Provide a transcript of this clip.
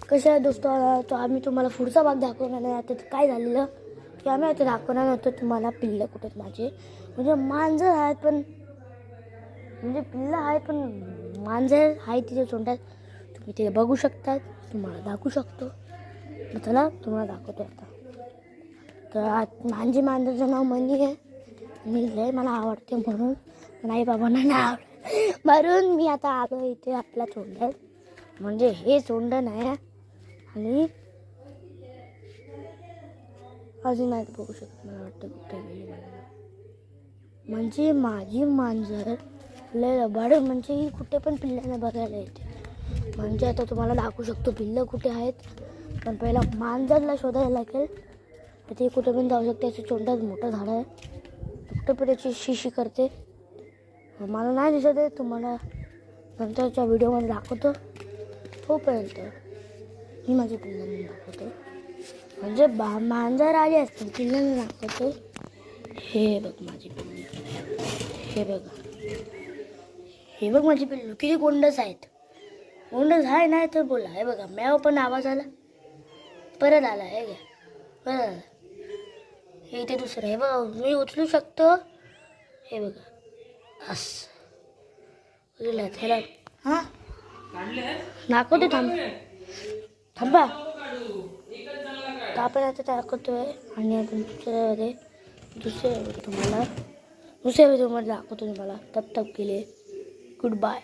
कशा आहे दोस्तो, तो आम्ही तुम्हाला पुढचा भाग दाखवणार नाही. आता काय झालेलं की आम्ही आता दाखवणार नव्हतं तुम्हाला पिल्लं कुठे माझे, म्हणजे मांजर आहेत पण, म्हणजे पिल्लं आहेत पण मांजर आहे तिथे तोंडात. तुम्ही ते बघू शकता, तुम्हाला दाखवू शकतो. चला तुम्हाला दाखवतो आता. तर माझी मांजरचं नाव मनी आहे. मी लय मला आवडते म्हणून, नाही बाबांना नाही आवडत म्हणून मी आता आलो इथे आपल्या तोंडात. म्हणजे हे सोंड नाही आणि अजून नाही बघू शकत. मला वाटतं कुठे गेली म्हणजे माझी मांजर लय लबाड, म्हणजे ही कुठे पण पिल्लांना बघायला येते. म्हणजे आता तुम्हाला दाखवू शकतो पिल्लं कुठे आहेत, पण पहिला मांजरला शोधायला लागेल. तर ते कुठे पण जाऊ शकते. असं तोंडात मोठं झाड आहे, कुठे पण त्याची शिशी करते. मला नाही दिसत आहे, तुम्हाला नंतरच्या व्हिडिओमध्ये दाखवतो. तोपर्यंत मी माझ्या पिल्लांना दाखवतो. म्हणजे मांजर आली असतील पिल्लांना दाखवतो. हे बघ माझी पिल्लू, हे बघा, हे बघ माझी पिल्लू किती गोंडस आहेत. गोंडस आहे नाही तर बोला. हे बघा मॅव पण आवाज आला, परत आला. हे घ्या, परत आला. हे इथे दुसरं हे बघा, मी उचलू शकतो. हे बघा असं उचललं त्याला. हां दाखवते, थांबा. आपण आता दाखवतोय आणि आपण दुसऱ्या तुम्हाला दाखवतो. तुम्हाला तप तप केले. Good bye.